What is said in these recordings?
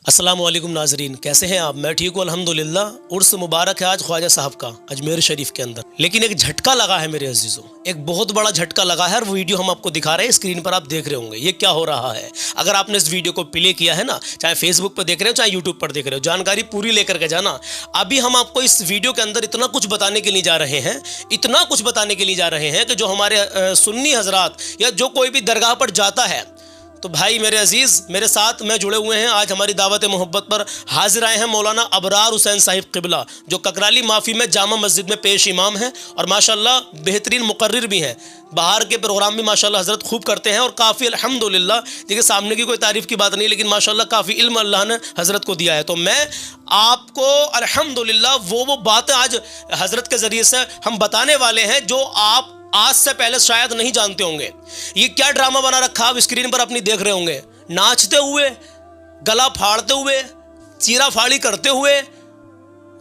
अस्सलाम वालेकुम नाजरीन, कैसे हैं आप? मैं ठीक हूँ अल्हम्दुलिल्लाह। उर्स मुबारक है आज ख्वाजा साहब का अजमेर शरीफ के अंदर, लेकिन एक झटका लगा है मेरे अजीज़ों, एक बहुत बड़ा झटका लगा है और वो वीडियो हम आपको दिखा रहे हैं, स्क्रीन पर आप देख रहे होंगे ये क्या हो रहा है। अगर आपने इस वीडियो को प्ले किया है ना, चाहे फेसबुक पर देख रहे हो चाहे यूट्यूब पर देख रहे हो, जानकारी पूरी लेकर के जाना। अभी हम आपको इस वीडियो के अंदर इतना कुछ बताने के लिए जा रहे हैं, इतना कुछ बताने के लिए जा रहे हैं कि जो हमारे सुन्नी हजरात या जो कोई भी दरगाह पर जाता है, तो भाई मेरे अजीज़ मेरे साथ में जुड़े हुए हैं। आज हमारी दावत मोहब्बत पर हाजिर आए हैं मौलाना अबरार हुसैन साहिब क़िबला, जो ककराली माफ़ी में जामा मस्जिद में पेश इमाम हैं और माशाल्लाह बेहतरीन मुकर्रिर भी हैं। बाहर के प्रोग्राम भी माशाल्लाह हज़रत खूब करते हैं और काफ़ी अल्हम्दुलिल्लाह, देखिए सामने की कोई तारीफ़ की बात नहीं, लेकिन माशाल्लाह काफ़ी इल्म अल्लाह ने हज़रत को दिया है। तो मैं आपको अल्हम्दुलिल्लाह वो बातें आज हज़रत के ज़रिए से हम बताने वाले हैं जो आप आज से पहले शायद नहीं जानते होंगे। ये क्या ड्रामा बना रखा आप स्क्रीन पर अपनी देख रहे होंगे, नाचते हुए, गला फाड़ते हुए, चीरा फाड़ी करते हुए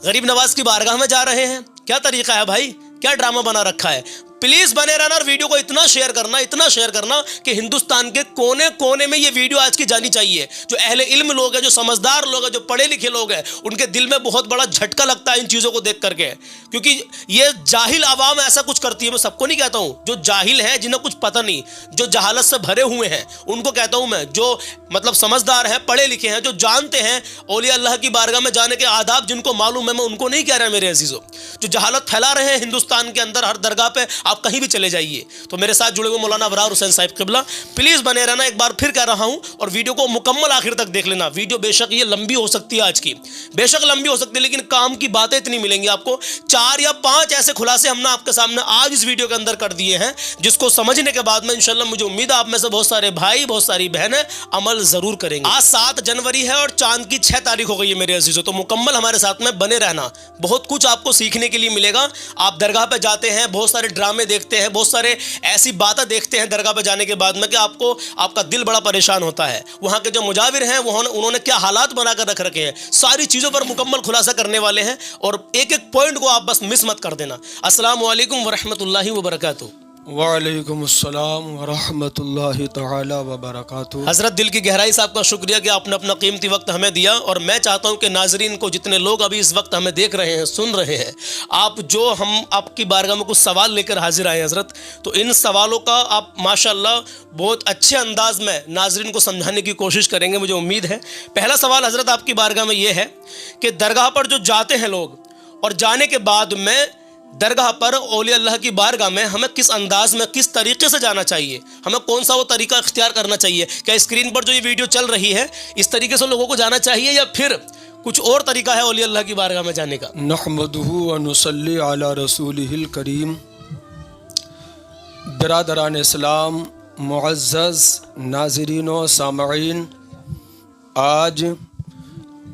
गरीब नवाज की बारगाह में जा रहे हैं। क्या तरीका है भाई, क्या ड्रामा बना रखा है। प्लीज बने रहना और वीडियो को इतना शेयर करना कि हिंदुस्तान के कोने कोने में ये वीडियो आज की जानी चाहिए। जो अहले इल्म लोग हैं, जो समझदार लोग हैं, जो पढ़े लिखे लोग हैं, उनके दिल में बहुत बड़ा झटका लगता है इन चीज़ों को देख करके, क्योंकि ये जाहिल आवाम ऐसा कुछ करती है। मैं सबको नहीं कहता हूँ, जो जाहिल है, जिन्हें कुछ पता नहीं, जो जहालत से भरे हुए हैं, उनको कहता हूँ मैं। जो मतलब समझदार हैं, पढ़े लिखे हैं, जो जानते हैं औलिया अल्लाह की बारगाह में जाने के आदाब जिनको मालूम है, मैं उनको नहीं कह रहा मेरे अजीज़ों। जो जहालत फैला रहे हैं हिंदुस्तान के अंदर हर दरगाह पे, आप कहीं भी चले जाइए। तो मेरे साथ जुड़े हुए मौलाना अबरार हुसैन साहिब क़िबला, प्लीज़ बने रहना। एक बार फिर कह रहा हूँ और वीडियो को मुकम्मल आखिर तक देख लेना। वीडियो बेशक ये लंबी हो सकती है, आज की बेशक लंबी हो सकती है, लेकिन काम की बातें इतनी मिलेंगी आपको। 4 या 5 ऐसे खुलासे हमने आपके सामने आज इस वीडियो के अंदर कर दिए हैं, जिसको समझने के बाद में इंशाल्लाह मुझे उम्मीद है आप में से बहुत सारे भाई, बहुत सारी बहनें अमल ज़रूर करेंगे। आज 7 जनवरी है और चांद की 6 तारीख हो गई है मेरे अजीज़ों। तो मुकम्मल हमारे साथ में बने रहना, बहुत कुछ आपको सीखने के लिए मिलेगा। आप दरगाह पे जाते हैं, बहुत सारे ड्रामे देखते हैं, बहुत सारे ऐसी बातें देखते हैं दरगाह पे जाने के बाद में कि आपको आपका दिल बड़ा परेशान होता है। वहाँ के जो मुजाविर हैं उन्होंने क्या हालात बनाकर रख रखे हैं, सारी चीज़ों पर मुकम्मल खुलासा करने वाले हैं और एक एक पॉइंट को आप बस मिस मत कर देना। अस्सलाम वालेकुम वरहमतुल्लाहि वबरकातुहू। वालेकुम अस्सलाम वरहमतुल्लाहि तआला वबरकातुहू। हज़रत दिल की गहराई से आपका शुक्रिया कि आपने अपना कीमती वक्त हमें दिया। और मैं चाहता हूं कि नाजरीन को, जितने लोग अभी इस वक्त हमें देख रहे हैं, सुन रहे हैं, आप जो हम आपकी बारगाह में कुछ सवाल लेकर हाजिर आए हज़रत, तो इन सवालों का आप माशाल्लाह बहुत अच्छे अंदाज में नाजरीन को समझाने की कोशिश करेंगे, मुझे उम्मीद है। पहला सवाल हज़रत आपकी बारगाह में ये है कि दरगाह पर जो जाते हैं लोग और जाने के बाद में दरगाह पर औलिया अल्लाह की बारगाह में हमें किस अंदाज में, किस तरीके से जाना चाहिए, हमें कौन सा वो तरीका इख्तियार करना चाहिए। क्या स्क्रीन पर जो ये वीडियो चल रही है इस तरीके से लोगों को जाना चाहिए या फिर कुछ और तरीका है औलिया अल्लाह की बारगाह में जाने का? नहमदुहु व नुसल्ली अला रसूलिहिल करीम। बिरादरान इस्लाम, मुअज़्ज़ज़ नाज़रीन व सामईन, आज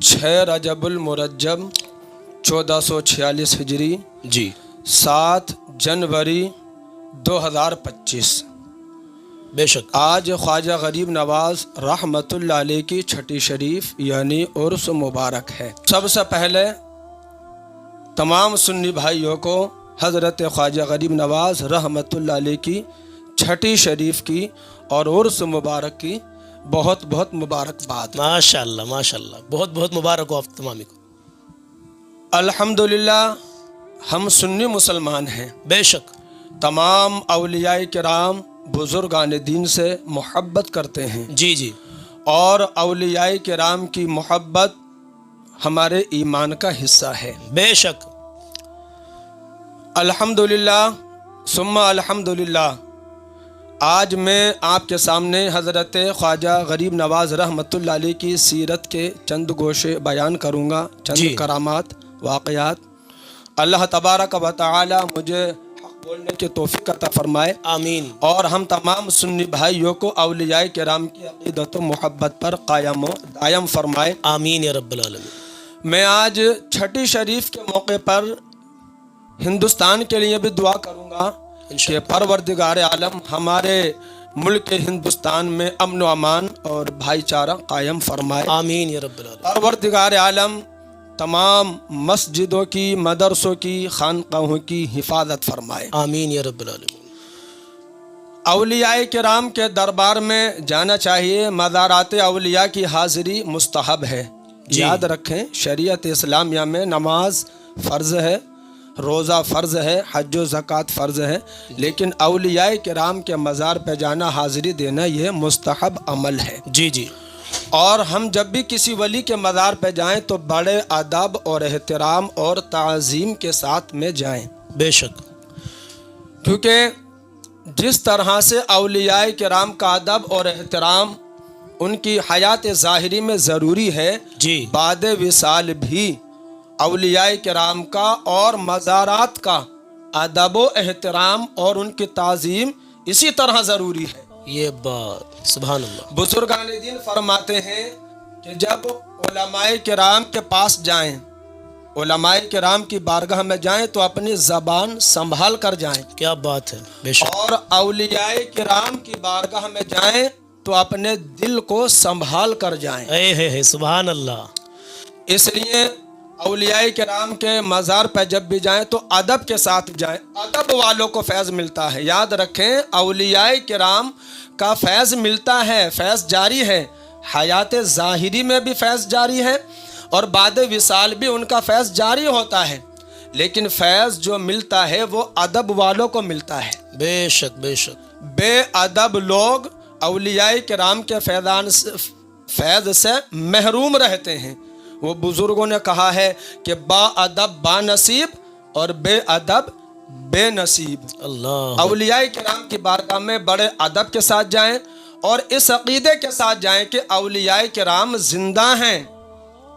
6 रजबुल मुरज्जब 1446 हिजरी जी, 7 जनवरी 2025, बेशक आज ख्वाजा गरीब नवाज रहमतुल्लाह अलैह की छठी शरीफ यानी उर्स मुबारक है। सबसे पहले तमाम सुन्नी भाइयों को हज़रत ख्वाजा गरीब नवाज रहमतुल्लाह अलैह की छठी शरीफ की और उर्स मुबारक की बहुत बहुत मुबारकबाद। माशाल्लाह माशाल्लाह, बहुत बहुत मुबारक हो आप तमामी को। अल्हम्दुलिल्लाह, हम सुन्नी मुसलमान हैं। बेशक तमाम औलियाए किराम बुजुर्गान दीन से मोहब्बत करते हैं। जी जी, और औलियाए किराम की मोहब्बत हमारे ईमान का हिस्सा है। बेशक अल्हम्दुलिल्लाह सुम्मा अल्हम्दुलिल्लाह, आज मैं आपके सामने हज़रत ख्वाजा गरीब नवाज रहमतुल्लाह अलैह की सीरत के चंद गोशे बयान करूँगा, चंद करामात वाक़यात। अल्लाह तबारक व तआला मुझे हक़ बोलने की तौफ़ीक़ अता फ़रमाए, आमीन। और हम तमाम सुन्नी भाइयों को औलियाए किराम की अक़ीदत व मोहब्बत पर कायम व दायम फ़रमाए, आमीन या रब्बल आलमीन। मैं आज छठी शरीफ के मौके पर हिंदुस्तान के लिए भी दुआ करूँगा कि परवरदिगार आलम हमारे मुल्क हिंदुस्तान में अमन व अमान और भाईचारा कायम फरमाए, आमीन या रब्बल आलमीन। परवरदिगार आलम तमाम मस्जिदों की, मदरसों की, खानकाहों की हिफाजत फरमाए, आमीन या रब्बल आलमीन। औलियाए किराम के दरबार में जाना चाहिए, मज़ारात औलिया की हाज़िरी मुस्तहब है। याद रखें, शरीयत इस्लामिया में नमाज फ़र्ज़ है, रोज़ा फ़र्ज़ है, हज व ज़कात फ़र्ज़ है, लेकिन औलियाए किराम के मज़ार पे जाना, हाज़िरी देना, ये मुस्तहब अमल है। जी जी। और हम जब भी किसी वली के मज़ार पे जाएं तो बड़े अदब और एहतराम और ताज़ीम के साथ में जाएं, बेशक। क्योंकि जिस तरह से औलियाए किराम का अदब और एहतराम उनकी हयात ज़ाहिरी में ज़रूरी है, जी बाद विसाल भी औलियाए किराम का और मज़ारात का अदब व एहतराम और उनकी ताज़ीम इसी तरह ज़रूरी है। ये बात सुभान अल्लाह। बुजुर्गान दीन फरमाते हैं कि जब उलमाए किराम के पास जाएं, उलमाए किराम की बारगाह में जाएं तो अपनी ज़बान संभाल कर जाएं, क्या बात है, बेशक। और औलियाए किराम की बारगाह में जाएं तो अपने दिल को संभाल कर जाएं। है सुभान अल्लाह। इसलिए औलियाए किराम के मज़ार पर जब भी जाएं तो अदब के साथ जाएं, अदब वालों को फैज़ मिलता है। याद रखें, औलियाए किराम का फैज़ मिलता है, फैज़ जारी है, हयात ज़ाहिरी में भी फैज़ जारी है और बाद विसाल भी उनका फैज़ जारी होता है, लेकिन फैज़ जो मिलता है वो अदब वालों को मिलता है। बेशक बेशक। बेअदब लोग औलियाए किराम के फैज़ से महरूम रहते हैं। वो बुज़ुर्गों ने कहा है कि बाअदब बानसीब और बेअदब बेनसीब। अल्लाह। औलियाए किराम की बारगाह में बड़े अदब के साथ जाएं और इस अकीदे के साथ जाएं कि औलियाए किराम जिंदा हैं,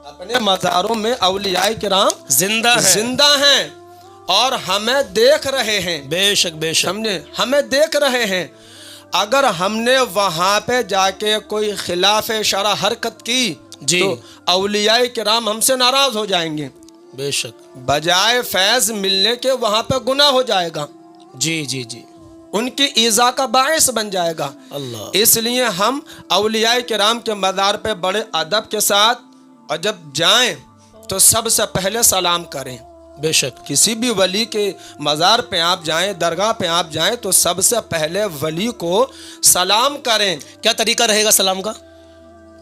अपने मज़ारों में औलियाए किराम जिंदा हैं और हमें देख रहे हैं। बेशक बेशक। हमने हमें देख रहे हैं। अगर हमने वहाँ पे जाके कोई खिलाफ शरा हरकत की जी, तो औलियाए किराम हमसे नाराज हो जाएंगे, बेशक। बजाय फैज़ मिलने के वहाँ पे गुनाह हो जाएगा, जी जी जी। उनकी ईज़ा का बायस बन जाएगा। अल्लाह। इसलिए हम औलियाए किराम के मज़ार पे बड़े अदब के साथ, और जब जाएं तो सबसे पहले सलाम करें। बेशक। किसी भी वली के मज़ार पे आप जाएं, दरगाह पे आप जाएं तो सबसे पहले वली को सलाम करें। क्या तरीका रहेगा सलाम का?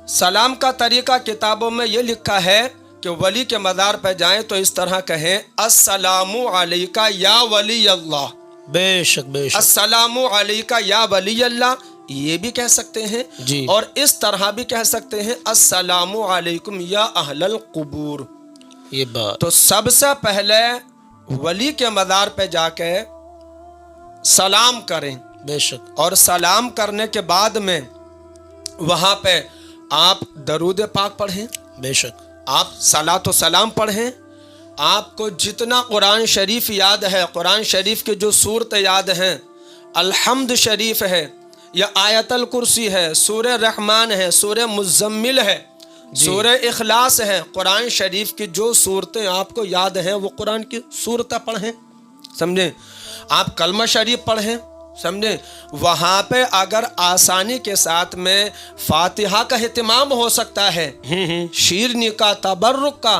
सलाम का तरीका किताबों में ये लिखा है कि वली के मज़ार पर जाएं तो इस तरह कहें, अस्सलामु अलैका या वली अल्लाह। बेशक बेशक। अस्सलामु अलैका या वली अल्लाह, ये भी कह सकते हैं जी। और इस तरह भी कह सकते हैं, अस्सलामु अलैकुम या अहलल कुबूर। ये बात। तो सबसे पहले वली के मज़ार पे जाके सलाम करें, बेशक। और सलाम करने के बाद में वहाँ पे आप दरूद पाक पढ़ें, बेशक। आप सलातो सलाम पढ़ें। आपको जितना कुरान शरीफ याद है, कुरान शरीफ की जो सूरत याद हैं, अल्हम्द शरीफ है या आयतल कुर्सी है, सूरह रहमान है, सूरह मुज़म्मिल है, सूरह इखलास है, कुरान शरीफ की जो सूरतें आपको याद हैं वो कुरान की सूरतें पढ़ें, समझें। आप कलमा शरीफ पढ़ें, समझें। वहाँ पे अगर आसानी के साथ में फातिहा का एहतिमाम हो सकता है, शीरनी का, तबर्रुक का,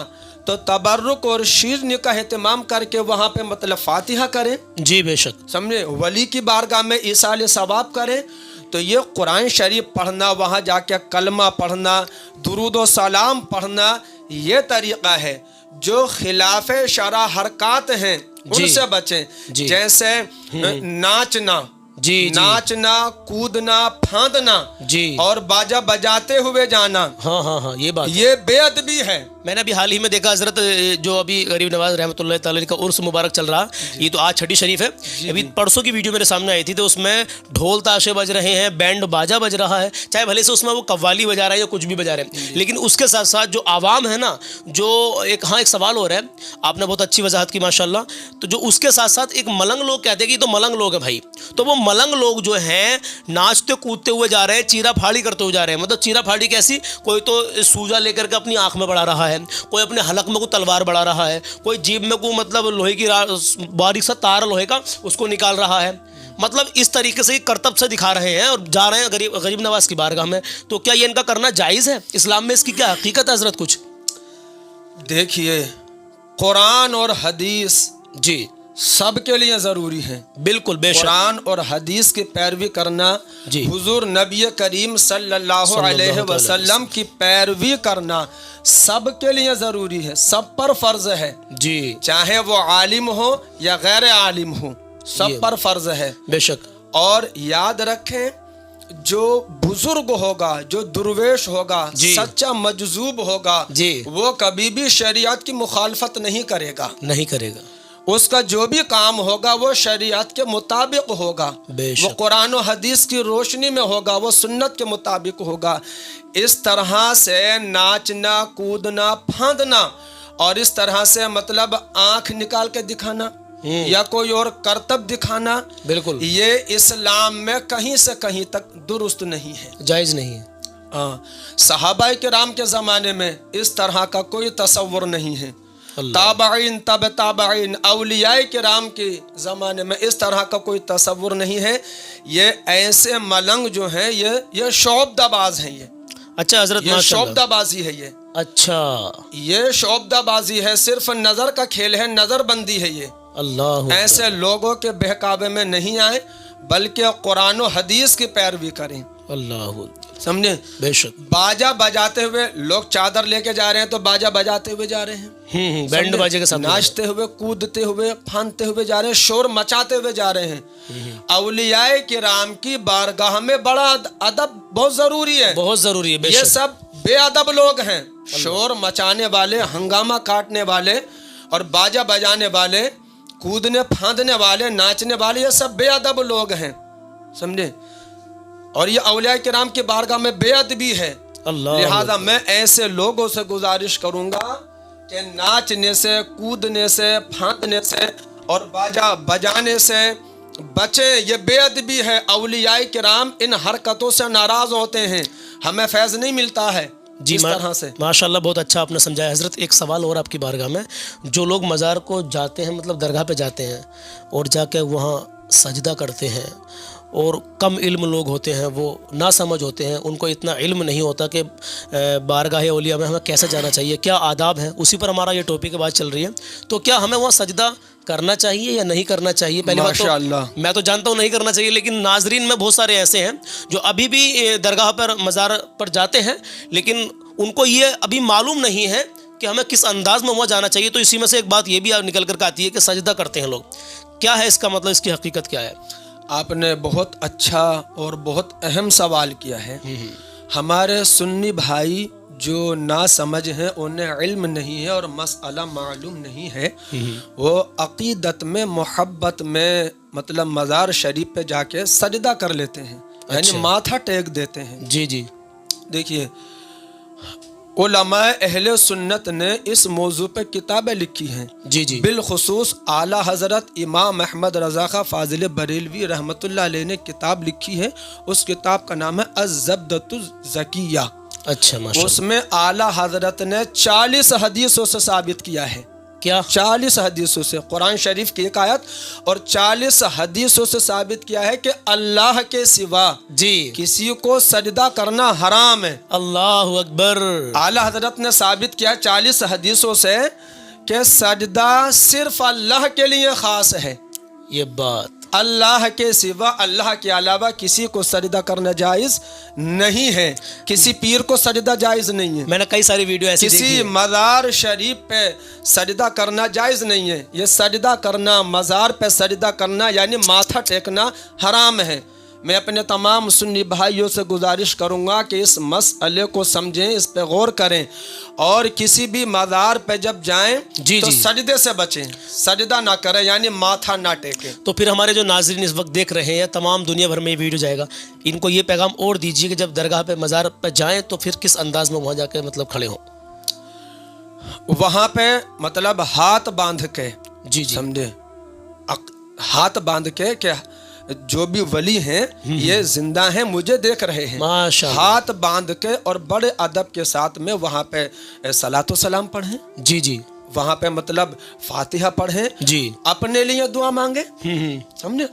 तो तबर्रुक और शीरनी का एहतिमाम करके वहाँ पे मतलब फातिहा करें। जी बेशक। समझे। वली की बारगाह में ईसाल सवाब करें। तो ये कुरान शरीफ पढ़ना, वहाँ जाके कलमा पढ़ना, दुरूद व सलाम पढ़ना, ये तरीक़ा है। जो खिलाफ शरा हरकात हैं उनसे बचें। जैसे नाचना, जी, नाचना, कूदना, फांदना, जी, और बाजा बजाते हुए जाना, हाँ, ये बात, ये बेअदबी है। मैंने अभी हाल ही में देखा हजरत, जो अभी गरीब नवाज रहमतुल्लाह ताला का उर्स मुबारक चल रहा, ये तो आज छठी शरीफ है, अभी परसों की वीडियो मेरे सामने आई थी, तो उसमें ढोल ताशे बज रहे हैं, बैंड बाजा बज रहा है, चाहे भले से उसमें वो कव्वाली बजा रहे हैं या कुछ भी बजा रहे हैं, लेकिन उसके साथ साथ जो आवाम है ना, जो एक सवाल हो रहा है, आपने बहुत अच्छी वजाहत की माशाल्लाह, तो जो उसके साथ साथ एक मलंग लोग कहते हैं कि तो मलंग लोग हैं भाई, तो वो मलंग लोग जो हैं नाचते कूदते हुए जा रहे हैं, चीरा फाड़ी करते हुए जा रहे हैं। मतलब चीरा फाड़ी कैसी, कोई तो सूजा लेकर के अपनी आंख में बढ़ा रहा है, कोई अपने हलक में कोई तलवार बढ़ा रहा है, कोई जीभ में कोई मतलब लोहे की बारीक सा तार लोहे का उसको निकाल रहा है। मतलब इस तरीके से करतब से दिखा रहे हैं और जा रहे हैं गरीब नवाज की बारगाह में। तो क्या ये इनका करना जायज़ है? इस्लाम में इसकी क्या हकीकत है हजरत? कुछ देखिए, कुरान और हदीस जी सबके लिए ज़रूरी है। बिल्कुल बेशक। कुरान और हदीस की पैरवी करना, जी। हुजूर नबी करीम सल्लल्लाहु अलैहि वसल्लम की पैरवी करना सबके लिए ज़रूरी है, सब पर फ़र्ज है जी। चाहे वो आलिम हो या गैर आलिम हो, सब पर फ़र्ज है। बेशक। और याद रखें, जो बुजुर्ग होगा, जो दुर्वेश होगा, सच्चा मजजूब होगा जी, वो कभी भी शरीयत की मुखालफत नहीं करेगा, नहीं करेगा। उसका जो भी काम होगा वो शरीयत के मुताबिक होगा, वो कुरान और हदीस की रोशनी में होगा, वो सुन्नत के मुताबिक होगा। इस तरह से नाचना, कूदना, फांदना और इस तरह से मतलब आंख निकाल के दिखाना या कोई और करतब दिखाना, बिल्कुल, ये इस्लाम में कहीं से कहीं तक दुरुस्त नहीं है, जायज़ नहीं है। सहाबाए किराम के ज़माने में इस तरह का कोई तसव्वुर नहीं है। ताबईन, तब ताबईन, औलियाए किराम के ज़माने में इस तरह का कोई तसव्वुर नहीं है। ये ऐसे मलंग जो हैं, ये शोबदाबाज हैं। ये अच्छा हजरत, ये शोबदाबाजी है। ये अच्छा, ये शोबदाबाजी है, सिर्फ नज़र का खेल है, नज़रबंदी है ये। अल्लाह, ऐसे लोगों के बहकावे में नहीं आए, बल्कि कुरान और हदीस की पैरवी करें। अल्लाह, समझे? बेशक। बाजा बजाते हुए लोग चादर लेके जा रहे हैं तो बाजा बजाते हुए जा रहे हैं, बैंड बाजे के साथ नाचते हुए, कूदते हुए, फांदते हुए जा रहे हैं, शोर मचाते हुए जा रहे हैं। औलियाए किराम की बारगाह में बड़ा अदब बहुत जरूरी है, बहुत जरूरी है। ये सब बेअदब लोग हैं, शोर मचाने वाले, हंगामा काटने वाले और बाजा बजाने वाले, कूदने फांदने वाले, नाचने वाले, ये सब बेअदब लोग हैं, समझे? और ये औलिया किराम की बारगाह में बेअदबी है। लिहाजा मैं ऐसे लोगों से गुजारिश करूंगा कि नाचने से, कूदने से, फांदने से और बाजा बजाने से बचे। ये बेअदबी है। औलिया किराम इन हरकतों से नाराज होते हैं, हमें फैज़ नहीं मिलता है जी। इस तरह से माशाल्लाह, बहुत अच्छा आपने समझाया। हजरत, एक सवाल और आपकी बारगाह में, जो लोग मज़ार को जाते हैं, मतलब दरगाह पे जाते हैं और जाके वहाँ सजदा करते हैं, और कम इल्म लोग होते हैं, वो ना समझ होते हैं, उनको इतना इल्म नहीं होता कि बारगाह औलिया में हमें कैसे जाना चाहिए, क्या आदाब हैं, उसी पर हमारा ये टॉपिक की बात चल रही है। तो क्या हमें वहाँ सजदा करना चाहिए या नहीं करना चाहिए? पहली बात तो मैं तो जानता हूँ नहीं करना चाहिए, लेकिन नाजरीन में बहुत सारे ऐसे हैं जो अभी भी दरगाह पर, मज़ार पर जाते हैं, लेकिन उनको ये अभी मालूम नहीं है कि हमें किस अंदाज में वहाँ जाना चाहिए। तो इसी में से एक बात ये भी निकल कर आती है कि सजदा करते हैं लोग, क्या है इसका मतलब, इसकी हकीकत क्या है? आपने बहुत अच्छा और बहुत अहम सवाल किया है। हमारे सुन्नी भाई जो ना समझ हैं, उन्हें इल्म नहीं है और मसला मालूम नहीं है, वो अकीदत में, मोहब्बत में, मतलब मज़ार शरीफ पे जाके सजदा कर लेते हैं, यानी माथा टेक देते हैं। जी जी। देखिए, उलमाए अहले सुन्नत ने इस मौजू पे किताबें लिखी हैं। जी जी। बिलखुसूस आला हज़रत इमाम अहमद रज़ा ख़ां फ़ाज़िल बरेलवी रहमतुल्लाह अलैह ने किताब लिखी है। उस किताब का नाम है अज़्ज़ब्दतुज़ ज़किया। अच्छा, माशाअल्लाह। उसमें आला हज़रत ने 40 हदीसों से साबित किया है। क्या? 40 हदीसों से, कुरान शरीफ की एक आयत और 40 हदीसों से साबित किया है कि अल्लाह के सिवा जी किसी को सजदा करना हराम है। अल्लाह अकबर। आला हजरत ने साबित किया 40 हदीसों से कि सजदा सिर्फ अल्लाह के लिए खास है। ये बात, अल्लाह के सिवा, अल्लाह के अलावा किसी को सजदा करना जायज़ नहीं है, किसी पीर को सजदा जायज़ नहीं है। मैंने कई सारी वीडियो ऐसी देखी है। किसी मज़ार शरीफ पे सजदा करना जायज़ नहीं है। ये सजदा करना, मज़ार पे सजदा करना यानी माथा टेकना हराम है। मैं अपने तमाम सुन्नी भाइयों से गुजारिश करूँगा कि इस मसले को समझें, इस पे गौर करें और किसी भी मज़ार पे जब जाएं तो सजदे से बचें, सजदा ना करें यानी माथा ना टेकें। तो फिर हमारे जो नाज़रीन इस वक्त देख रहे हैं, तमाम दुनिया भर में ये वीडियो जाएगा, इनको ये पैगाम और दीजिए कि जब दरगाह पे, मज़ार पे जाएँ तो फिर किस अंदाज में वहाँ जाके मतलब खड़े हों। वहाँ पे मतलब हाथ बांध के, जी जी, समझे, हाथ बांध के क्या, जो भी वली हैं ये जिंदा हैं, मुझे देख रहे हैं, माशाअल्लाह, हाथ बांध के और बड़े अदब के साथ में वहाँ पे सलातो सलाम पढ़ें। जी जी। वहाँ पे मतलब फातिहा पढ़ें जी, अपने लिए दुआ मांगे, समझे,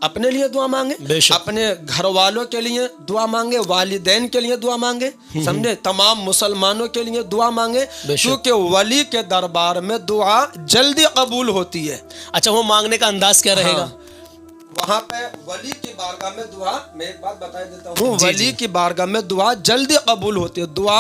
अपने लिए दुआ मांगे, बेशक। अपने घर वालों के लिए दुआ मांगे, वालिदैन के लिए दुआ मांगे, समझे, तमाम मुसलमानों के लिए दुआ मांगे, बेशक। क्योंकि वली के दरबार में दुआ जल्दी कबूल होती है। अच्छा, वो मांगने का अंदाज क्या रहेगा? हाँ, वहाँ पे वली की बारगाह में दुआ, मैं एक बात बता देता हूँ, जी, वली जी। की बारगाह में दुआ जल्दी कबूल होती है। दुआ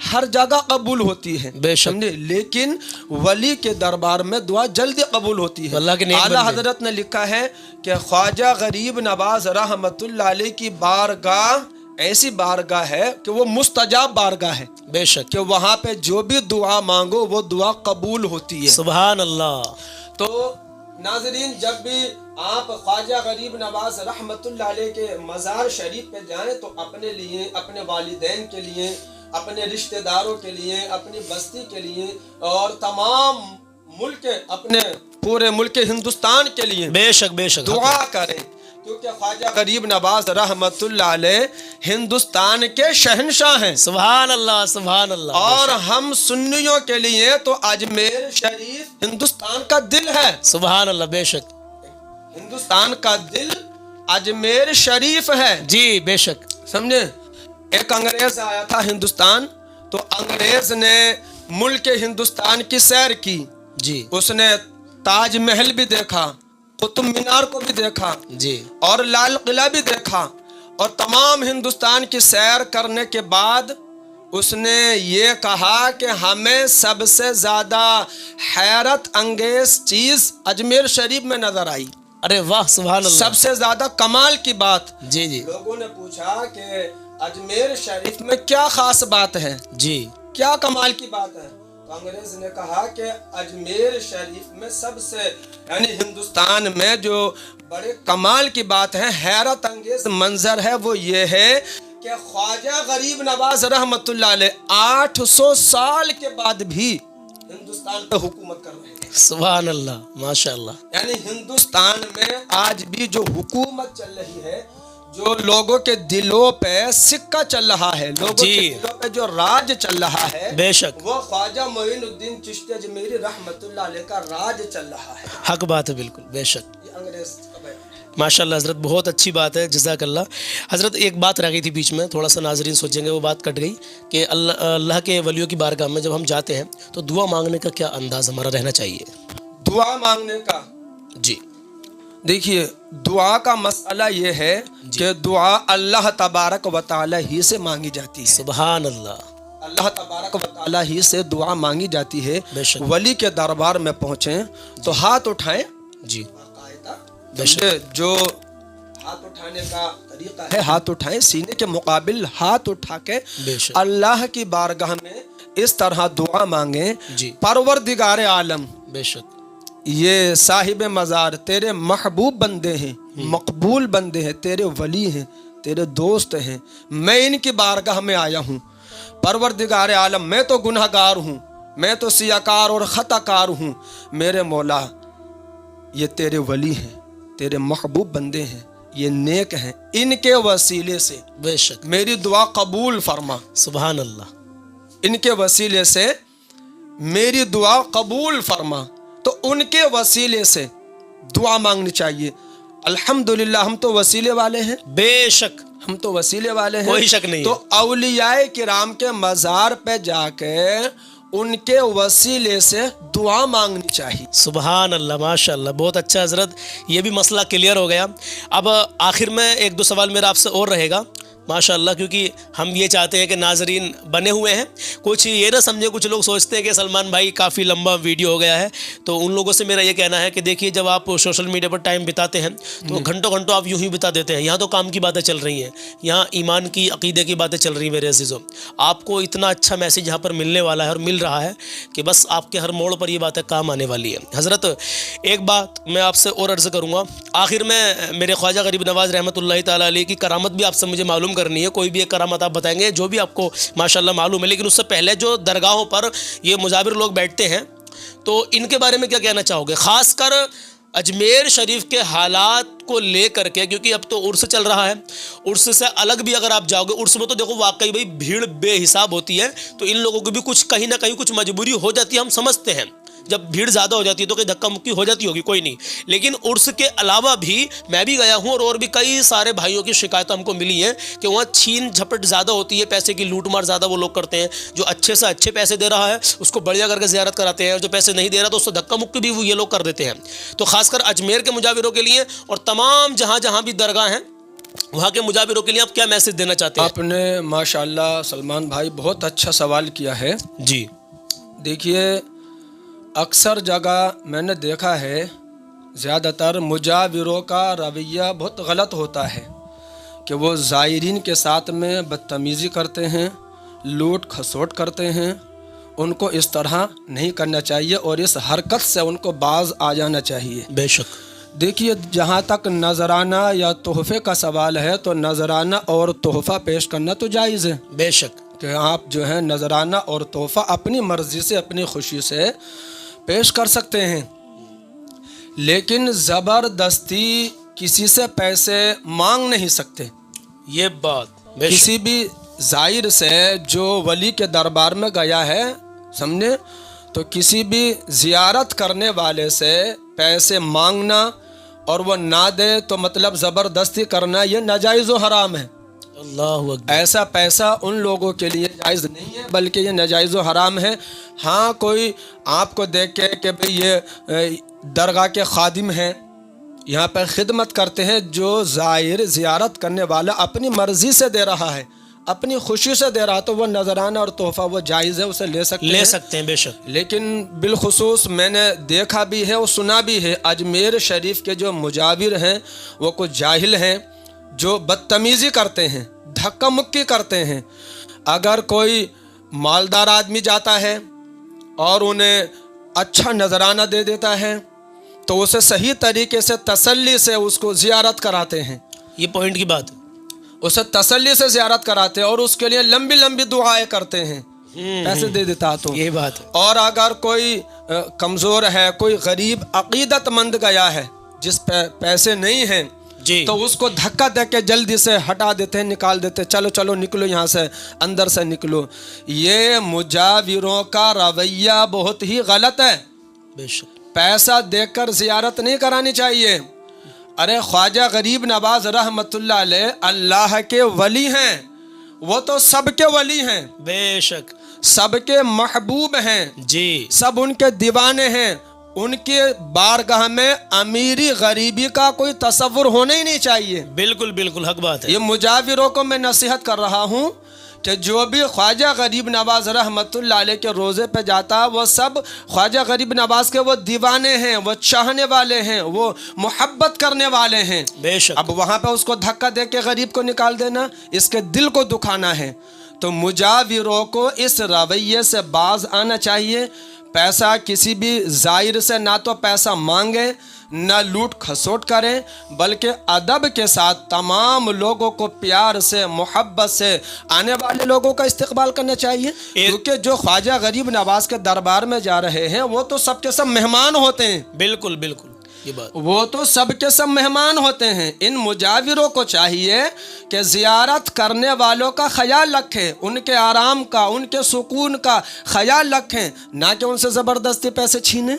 हर जगह कबूल होती है, बेशक। समझे, लेकिन वली के दरबार में दुआ जल्दी कबूल होती है। अल्लाह के नेक आला बंदे। हजरत ने लिखा है कि ख्वाजा गरीब नवाज रहमतुल्लाह अलैह की बारगाह ऐसी बारगाह है कि वो मुस्तजाब बारगाह है, बेशक। कि वहाँ पे जो भी दुआ मांगो वो दुआ कबूल होती है। सुभान अल्लाह। तो नाजरीन, जब भी आप ख्वाजा गरीब नवाज रहमतुल्लाह अलैह के मज़ार शरीफ पे जाएं तो अपने लिए, अपने वालिदैन के लिए, अपने रिश्तेदारों के लिए, अपनी बस्ती के लिए और तमाम मुल्क, अपने पूरे मुल्क हिंदुस्तान के लिए बेशक बेशक दुआ करें, क्योंकि ख्वाजा गरीब नवाज रहमतुल्लाह अलैह हिंदुस्तान के शहंशाह हैं। सुभान अल्लाह, सुभान अल्लाह। और हम सुन्नियों के लिए तो अजमेर शरीफ हिंदुस्तान का दिल है। सुभान अल्लाह, बेशक। हिंदुस्तान का दिल अजमेर शरीफ है जी, बेशक। समझे। एक अंग्रेज आया था हिंदुस्तान, तो अंग्रेज ने मुल्क हिंदुस्तान की सैर की, जी उसने ताजमहल भी देखा, कुतुब मीनार को भी देखा जी, और लाल किला भी देखा, और तमाम हिंदुस्तान की सैर करने के बाद उसने ये कहा कि हमें सबसे ज्यादा हैरत अंगेज चीज अजमेर शरीफ में नजर आई। अरे वाह, सुभान अल्लाह। सबसे ज्यादा कमाल की बात। जी जी लोगों ने पूछा कि अजमेर शरीफ में क्या खास बात है, जी, क्या कमाल की बात है? तो अंग्रेज ने कहा कि अजमेर शरीफ में सबसे, यानी हिंदुस्तान में जो बड़े कमाल की बात है, हैरत अंगेज मंजर है, वो ये है कि ख्वाजा गरीब नवाज रहमतुल्लाह अलैह 800 साल के बाद भी हिंदुस्तान पे हुकूमत कर रहे हैं। सुभान अल्लाह, माशाअल्लाह। यानी हिंदुस्तान में आज भी जो हुकूमत चल रही है, जो लोगों के दिलों पे सिक्का चल रहा है, लोगों जी। के दिलों पे जो राज चल रहा है, बेशक, वो ख्वाजा मोइनुद्दीन चिश्ती अजमेरी रहमतुल्लाह अलैह का राज चल रहा है। हक बात है, बिल्कुल बेशक। ये अंग्रेज का बयान। माशाअल्लाह हज़रत, बहुत अच्छी बात है, जज़ाकल्लाह। हज़रत, एक बात रह गई थी बीच में, थोड़ा सा नाजरीन सोचेंगे वो बात कट गई कि अल्लाह के वलियों की बारगाह में जब हम जाते हैं तो दुआ मांगने का क्या अंदाज़ हमारा रहना चाहिए? दुआ मांगने का, जी, देखिए, दुआ का मसला ये है कि दुआ अल्लाह तबारक व तआला ही से मांगी जाती है। सुभान अल्लाह। अल्लाह तबारक व तआला ही से दुआ मांगी जाती है। बेशक। वली के दरबार में पहुंचे तो हाथ उठाएं, जी, बेशक। जो हाथ उठाने का तरीका है, हाथ उठाएं, सीने के मुकाबिल हाथ उठा के बेशक। अल्लाह की बारगाह में इस तरह दुआ मांगे, जी, परवरदिगार आलम, बेशक, ये साहिब मज़ार तेरे महबूब बंदे हैं, मकबूल बंदे हैं, तेरे वली हैं, तेरे दोस्त हैं, मैं इनकी बारगाह में आया हूँ। परवरदिगार आलम, मैं तो गुनहगार हूँ, मैं तो सियाकार और ख़ताकार हूँ, मेरे मौला ये तेरे वली हैं, तेरे महबूब बंदे हैं, ये नेक हैं, इनके वसीले से बेशक, मेरी दुआ कबूल फरमा। सुभान अल्लाह। इनके वसीले से मेरी दुआ कबूल फरमा। तो उनके वसीले से दुआ मांगनी चाहिए। अल्हम्दुलिल्लाह, हम तो वसीले वाले हैं, बेशक, हम तो वसीले वाले हैं, कोई शक नहीं तो है। औलियाए किराम के मज़ार पे जाके उनके वसीले से दुआ मांगनी चाहिए। सुभान अल्लाह, माशाअल्लाह, बहुत अच्छा हज़रत, ये भी मसला क्लियर हो गया। अब आखिर में एक दो सवाल मेरा आपसे और रहेगा माशाअल्लाह, क्योंकि हम ये चाहते हैं कि नाजरीन बने हुए हैं, कुछ ये ना समझे, कुछ लोग सोचते हैं कि सलमान भाई काफ़ी लंबा वीडियो हो गया है, तो उन लोगों से मेरा ये कहना है कि देखिए, जब आप सोशल मीडिया पर टाइम बिताते हैं तो घंटों घंटों आप यूं ही बिता देते हैं। यहाँ तो काम की बातें चल रही हैं, यहाँ ईमान की, अकीदे की बातें चल रही हैं। मेरे अज़ीज़ों, आपको इतना अच्छा मैसेज यहाँ पर मिलने वाला है और मिल रहा है कि बस आपके हर मोड़ पर ये बातें काम आने वाली है। हज़रत, एक बात मैं आपसे और अर्ज़ करूँगा, आखिर में मेरे ख्वाजा गरीब नवाज़ रहमतुल्लाह ताला अलैह की करामत भी आपसे मुझे मालूम करनी है, कोई भी एक करामत आप बताएंगे जो भी आपको माशाल्लाह मालूम है। लेकिन उससे पहले जो दरगाहों पर ये मुजाबिर लोग बैठते हैं, तो इनके बारे में क्या कहना चाहोगे, ख़ासकर अजमेर शरीफ के हालात को लेकर के? क्योंकि अब तो उर्स चल रहा है, उर्स से अलग भी अगर आप जाओगे, उर्स में तो देखो वाकई भाई भीड़ बेहिसाब होती है, तो इन लोगों की भी कुछ कहीं ना कहीं कुछ मजबूरी हो जाती है, हम समझते हैं। جب بھیڑ زیادہ ہو جاتی ہے تو کہ دھکا مکی ہو جاتی ہوگی، کوئی نہیں، لیکن عرس کے علاوہ بھی میں بھی گیا ہوں اور بھی کئی سارے بھائیوں کی شکایتیں ہم کو ملی ہیں کہ وہاں چھین جھپٹ زیادہ ہوتی ہے، پیسے کی لوٹ مار زیادہ وہ لوگ کرتے ہیں، جو اچھے سے اچھے پیسے دے رہا ہے اس کو بڑھیا کر کے زیارت کراتے ہیں، اور جو پیسے نہیں دے رہا تو اس کو دھکا مکی بھی وہ یہ لوگ کر دیتے ہیں۔ تو خاص کر اجمیر کے مجاوروں کے لیے اور تمام جہاں جہاں بھی درگاہ ہیں وہاں کے مجاوروں کے لیے آپ کیا میسج دینا چاہتے ہیں؟ آپ نے ماشاءاللہ سلمان بھائی بہت اچھا سوال کیا ہے۔ جی دیکھیے اکثر جگہ میں نے دیکھا ہے زیادہ تر مجاوروں کا رویہ بہت غلط ہوتا ہے کہ وہ زائرین کے ساتھ میں بدتمیزی کرتے ہیں، لوٹ کھسوٹ کرتے ہیں۔ ان کو اس طرح نہیں کرنا چاہیے اور اس حرکت سے ان کو باز آ جانا چاہیے۔ بے شک۔ دیکھیے جہاں تک نذرانہ یا تحفے کا سوال ہے تو نذرانہ اور تحفہ پیش کرنا تو جائز ہے بے شک کہ آپ جو ہے نذرانہ اور تحفہ اپنی مرضی سے اپنی خوشی سے پیش کر سکتے ہیں، لیکن زبردستی کسی سے پیسے مانگ نہیں سکتے۔ یہ بات بے شک کسی بھی زائر سے جو ولی کے دربار میں گیا ہے، سمجھے، تو کسی بھی زیارت کرنے والے سے پیسے مانگنا اور وہ نہ دے تو مطلب زبردستی کرنا، یہ ناجائز و حرام ہے۔ اللہ اکبر۔ ایسا پیسہ ان لوگوں کے لیے جائز نہیں ہے بلکہ یہ ناجائز و حرام ہے۔ ہاں کوئی آپ کو دیکھ کے کہ بھئی یہ درگاہ کے خادم ہیں، یہاں پہ خدمت کرتے ہیں، جو زائر زیارت کرنے والا اپنی مرضی سے دے رہا ہے، اپنی خوشی سے دے رہا تو وہ نذرانہ اور تحفہ وہ جائز ہے، اسے لے سکتے ہیں بے شک۔ لیکن بالخصوص میں نے دیکھا بھی ہے اور سنا بھی ہے اجمیر شریف کے جو مجاور ہیں وہ کچھ جاہل ہیں جو بدتمیزی کرتے ہیں، دھکا مکی کرتے ہیں۔ اگر کوئی مالدار آدمی جاتا ہے اور انہیں اچھا نذرانہ دے دیتا ہے تو اسے صحیح طریقے سے تسلی سے اس کو زیارت کراتے ہیں، یہ پوائنٹ کی بات ہے۔ اسے تسلی سے زیارت کراتے ہیں اور اس کے لیے لمبی لمبی دعائیں کرتے ہیں، پیسے دے دیتا تو یہ بات ہے۔ اور اگر کوئی کمزور ہے، کوئی غریب عقیدت مند گیا ہے جس پہ پیسے نہیں ہیں جی تو اس کو دھکا دے کے جلدی سے ہٹا دیتے ہیں، نکال دیتے ہیں، چلو چلو نکلو یہاں سے، اندر سے نکلو۔ یہ مجاوروں کا رویہ بہت ہی غلط ہے۔ بے شک۔ پیسہ دے کر زیارت نہیں کرانی چاہیے۔ ارے خواجہ غریب نواز رحمت اللہ علیہ اللہ کے ولی ہیں، وہ تو سب کے ولی ہیں، بے شک۔ سب کے محبوب ہیں، جی سب ان کے دیوانے ہیں۔ ان کے بارگاہ میں امیری غریبی کا کوئی تصور ہونا ہی نہیں چاہیے۔ بالکل بالکل حق بات ہے۔ یہ مجاوروں کو میں نصیحت کر رہا ہوں کہ جو بھی خواجہ غریب نواز رحمت اللہ علیہ کے روزے پہ جاتا وہ سب خواجہ غریب نواز کے وہ دیوانے ہیں، وہ چاہنے والے ہیں، وہ محبت کرنے والے ہیں۔ بے شک۔ اب وہاں پہ اس کو دھکا دے کے غریب کو نکال دینا، اس کے دل کو دکھانا ہے۔ تو مجاوروں کو اس رویے سے باز آنا چاہیے۔ پیسہ کسی بھی زائر سے نہ تو پیسہ مانگیں، نہ لوٹ کھسوٹ کریں، بلکہ ادب کے ساتھ تمام لوگوں کو پیار سے، محبت سے، آنے والے لوگوں کا استقبال کرنا چاہیے، کیونکہ جو خواجہ غریب نواز کے دربار میں جا رہے ہیں وہ تو سب کے سب مہمان ہوتے ہیں۔ بالکل بالکل یہ بات۔ وہ تو سب کے سب مہمان ہوتے ہیں۔ ان مجاوروں کو چاہیے کہ زیارت کرنے والوں کا خیال رکھیں، ان کے آرام کا، ان کے سکون کا خیال رکھیں، نہ کہ ان سے زبردستی پیسے چھینیں۔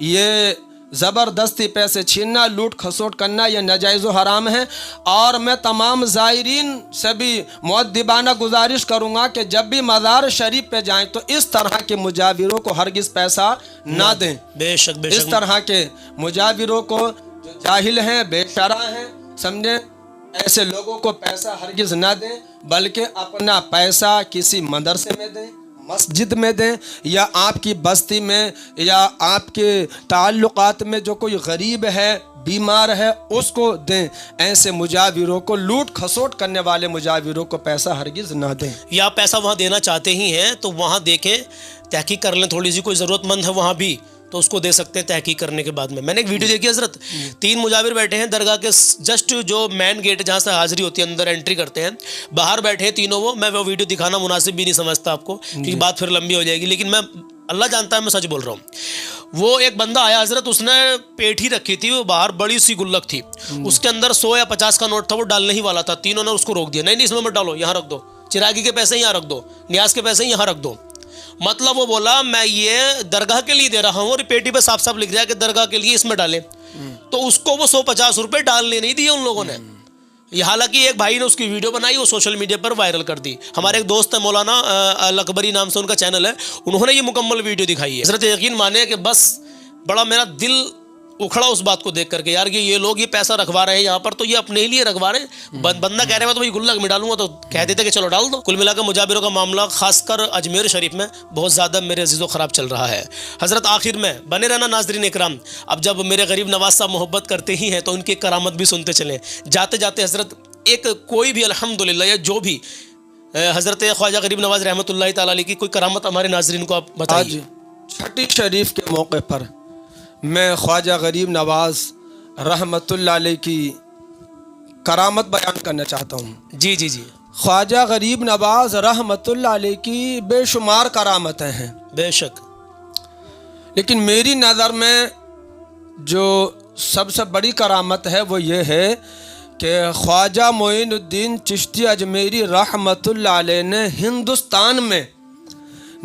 یہ زبردستی پیسے چھیننا، لوٹ کھسوٹ کرنا یہ ناجائز و حرام ہے۔ اور میں تمام زائرین سے بھی مؤدبانہ گزارش کروں گا کہ جب بھی مزار شریف پہ جائیں تو اس طرح کے مجاوروں کو ہرگز پیسہ نہ دیں۔ بے شک بے شک۔ اس طرح کے مجاوروں کو جو جاہل ہیں، بے شرع ہیں، سمجھیں، ایسے لوگوں کو پیسہ ہرگز نہ دیں، بلکہ اپنا پیسہ کسی مدرسے میں دیں، مسجد میں دیں، یا آپ کی بستی میں یا آپ کے تعلقات میں جو کوئی غریب ہے، بیمار ہے، اس کو دیں۔ ایسے مجاوروں کو، لوٹ کھسوٹ کرنے والے مجاوروں کو پیسہ ہرگز نہ دیں۔ یا آپ پیسہ وہاں دینا چاہتے ہی ہیں تو وہاں دیکھیں، تحقیق کر لیں، تھوڑی سی کوئی ضرورت مند ہے وہاں بھی تو اس کو دے سکتے ہیں تحقیق کرنے کے بعد میں نے ایک ویڈیو دیکھی حضرت، 3 مجاور بیٹھے ہیں درگاہ کے جسٹ جو مین گیٹ جہاں سے حاضری ہوتی ہے، اندر انٹری کرتے ہیں، باہر بیٹھے ہیں تینوں۔ وہ میں وہ ویڈیو دکھانا مناسب بھی نہیں سمجھتا آپ کو کیونکہ بات پھر لمبی ہو جائے گی، لیکن میں اللہ جانتا ہے میں سچ بول رہا ہوں۔ وہ ایک بندہ آیا حضرت، اس نے پیٹھی رکھی تھی، وہ باہر بڑی سی گلک تھی، اس کے اندر 100 یا 50 کا نوٹ تھا، وہ ڈالنے ہی والا تھا۔ تینوں نے اس کو روک دیا، نہیں اس میں مت ڈالو، یہاں رکھ دو، چراغی کے پیسے یہاں رکھ دو، نیاز کے پیسے یہاں رکھ دو۔ मतलब वो बोला मैं ये दरगाह के लिए दे रहा हूँ, और पेटी पे साफ साफ लिख दिया कि दरगाह के लिए इसमें डालें। तो उसको वो 150 रुपए डालने नहीं दिए उन लोगों ने। ये हालांकि एक भाई ने उसकी वीडियो बनाई, वो सोशल मीडिया पर वायरल कर दी। हमारे एक दोस्त है मौलाना अलकबरी नाम से उनका चैनल है, उन्होंने ये मुकम्मल वीडियो दिखाई है। हज़रत यकीन माने कि बस बड़ा मेरा दिल उखड़ा उस बात को देख करके, यार कि ये लोग ये पैसा रखवा रहे हैं यहाँ पर, तो ये अपने ही लिए रखवा रहे हैं। बंदा कह रहे हैं तो भाई गुल्लक में डालूंगा, तो कह देते कि चलो डाल दो। कुल मिलाकर मुजाबिरों का मामला खासकर अजमेर शरीफ में बहुत ज़्यादा मेरे अजीज़ों ख़राब चल रहा है। हज़रत आखिर में बने रहना नाज़रीन इकराम, अब जब मेरे गरीब नवाज साहब मोहब्बत करते ही हैं तो उनकी करामत भी सुनते चलें। जाते जाते हज़रत एक कोई भी अल्हम्दुलिल्लाह या जो भी हज़रत ख्वाजा गरीब नवाज रहमतुल्लाह ताला अलैह की कोई करामत हमारे नाज़रीन को आप बताइए। आज छठी शरीफ के मौके पर मैं ख्वाजा गरीब नवाज रहमतुल्लाह अलैह की करामत बयान करना चाहता हूँ। जी जी जी, ख्वाजा गरीब नवाज रहमतुल्लाह अलैह की बेशुमार करामतें हैं, बेशक, लेकिन मेरी नज़र में जो सबसे बड़ी करामत है वो ये है कि ख्वाजा मोइनुद्दीन चिश्ती अजमेरी रहमतुल्लाह अलैह ने हिंदुस्तान में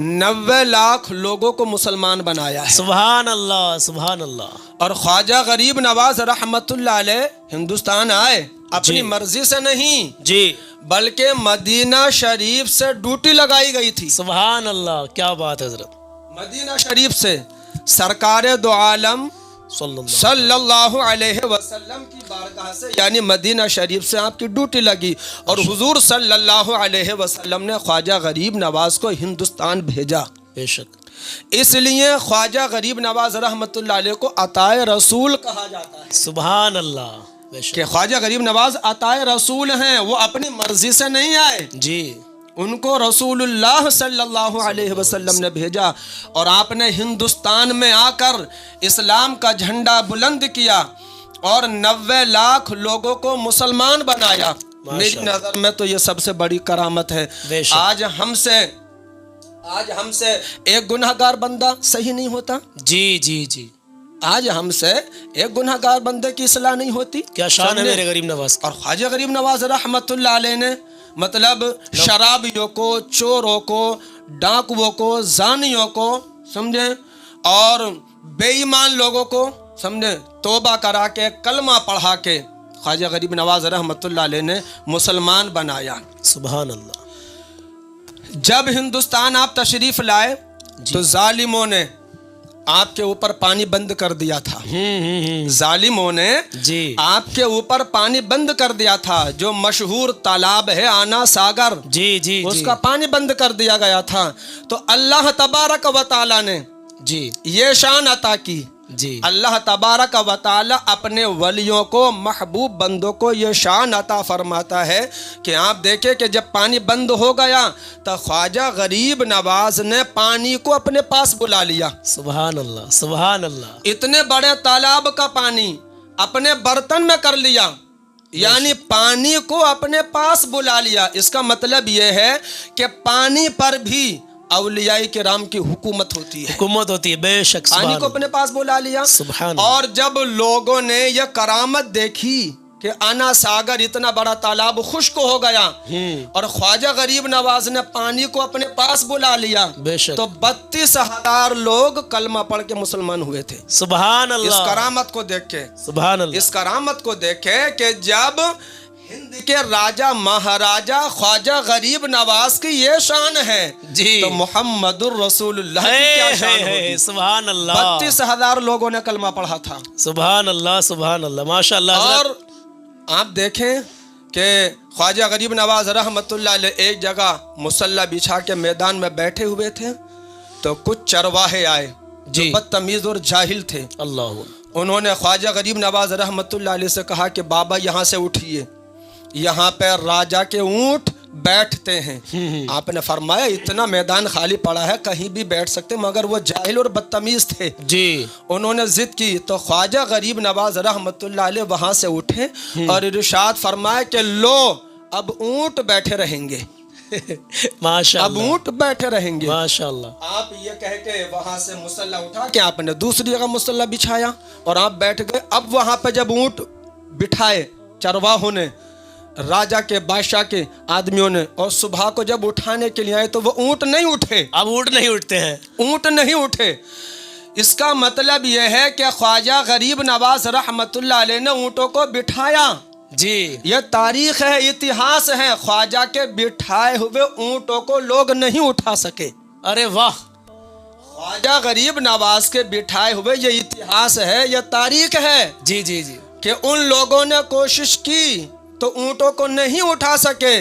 90 लाख लोगों को मुसलमान बनाया है। सुभान अल्लाह, सुभान अल्लाह। और ख्वाजा गरीब नवाज रहमतुल्लाह अलैह हिंदुस्तान आए अपनी जी। मर्जी से नहीं, जी, बल्कि मदीना शरीफ से ड्यूटी लगाई गई थी। सुभान अल्लाह, क्या बात है हज़रत। मदीना शरीफ से सरकार दो आलम सल्लल्लाहु अलैहि वसल्लम की बारगाह से यानी मदीना शरीफ से आपकी ड्यूटी लगी, और हुजूर सल्लल्लाहु अलैहि वसल्लम ने ख्वाजा गरीब नवाज को हिंदुस्तान भेजा। बेशक, इसलिए ख्वाजा गरीब नवाज रहमतुल्लाह अलैह को अताए रसूल कहा जाता है। सुभान अल्लाह, बेशक, कि ख्वाजा गरीब नवाज अताए रसूल हैं, वो अपनी मर्जी से नहीं आए, जी, उनको रसूलुल्लाह सल्लल्लाहु अलैहि वसल्लम ने भेजा, और आपने हिंदुस्तान में आकर इस्लाम का झंडा बुलंद किया और 90 लाख लोगों को मुसलमान बनाया। मेरी नज़र में तो ये सबसे बड़ी करामत है। आज हमसे एक गुनहगार बंदा सही नहीं होता। जी जी जी, आज हमसे एक गुनहगार बंदे की इस्लाह नहीं होती। क्या शान है मेरे गरीब नवाज की। और ख्वाजा गरीब नवाज रहमतुल्लाह अलैह ने मतलब शराबियों को, चोरों को, डाकुओं को, जानियों को, समझे, और बेईमान लोगों को, समझे, तौबा करा के कलमा पढ़ा के ख्वाजा गरीब नवाज रहमतुल्लाह अलैह ने मुसलमान बनाया। सुभान अल्लाह। जब हिंदुस्तान आप तशरीफ लाए तो जालिमों ने आपके ऊपर पानी बंद कर दिया था। जालिमों ने जी आपके ऊपर पानी बंद कर दिया था। जो मशहूर तालाब है आना सागर, जी जी, उसका पानी बंद कर दिया गया था। तो अल्लाह तबारक व तआला ने जी ये शान अता की। जी, अल्लाह तबारक व तआला अपने वलियों को, महबूब बंदों को ये शान अता फरमाता है कि आप देखें कि जब पानी बंद हो गया तो ख्वाजा गरीब नवाज ने पानी को अपने पास बुला लिया। सुभान अल्लाह, सुभान अल्लाह। इतने बड़े तालाब का पानी अपने बर्तन में कर लिया, यानी पानी को अपने पास बुला लिया। इसका मतलब यह है कि पानी पर भी औलियाई किराम की हुकूमत होती है, हुकूमत होती है, बेशक। पानी को अपने पास बुला लिया। सुभान। और जब लोगों ने यह करामत देखी कि आना सागर इतना बड़ा तालाब खुश्क हो गया और ख्वाजा गरीब नवाज ने पानी को अपने पास बुला लिया, बेशक, तो 32,000 लोग कलमा पढ़ के मुसलमान हुए थे। सुभान इस अल्लाह, करामत को देख के, सुभान अल्लाह, इस करामत को देखे कि जब हिंद के राजा महाराजा ख्वाजा गरीब नवाज की ये शान है जी, तो मोहम्मदुर रसूलुल्लाह की क्या शान होगी। सुभान अल्लाह। 32,000 लोगों ने कलमा पढ़ा था। सुभान अल्लाह, सुभान अल्लाह, माशाअल्लाह। और आप देखें कि ख्वाजा गरीब नवाज रहमतुल्लाह अलैह एक जगह मुसल्ला बिछा के मैदान में बैठे हुए थे, तो कुछ चरवाहे आए जो बदतमीज और जाहिल थे। अल्लाह। उन्होंने ख्वाजा गरीब नवाज रहमतुल्लाह अलैह से कहा कि बाबा यहाँ से उठिए, यहाँ पे राजा के ऊंट बैठते हैं। आपने फरमाया इतना मैदान खाली पड़ा है, कहीं भी बैठ सकते, मगर वो जाहिल और बदतमीज थे जी। उन्होंने जिद की तो ख्वाजा गरीब नवाज रहमतुल्लाह अलैह वहां से उठे और इरशाद फरमाया कि लो अब ऊंट बैठे रहेंगे। माशाअल्लाह, अब ऊंट बैठे रहेंगे। माशाअल्लाह। आप ये कह के वहां से मुसल्ला उठा के आपने दूसरी जगह मुसल्ला बिछाया और आप बैठ गए। अब वहां पे जब ऊंट बिठाए चरवाहों ने, राजा के बादशाह के आदमियों ने, और सुबह को जब उठाने के लिए आए तो वो ऊंट नहीं उठे, अब ऊँट नहीं उठते हैं। ऊंट नहीं उठे। इसका मतलब यह है कि ख्वाजा गरीब नवाज रहमतुल्लाह अलैह ने ऊंटों को बिठाया। जी, यह तारीख है, इतिहास है। ख्वाजा के बिठाए हुए ऊंटों को लोग नहीं उठा सके। अरे वाह, ख्वाजा गरीब नवाज के बिठाए हुए ये इतिहास है, यह तारीख है जी जी जी, कि उन लोगों ने कोशिश की तो ऊंटों को नहीं उठा सके।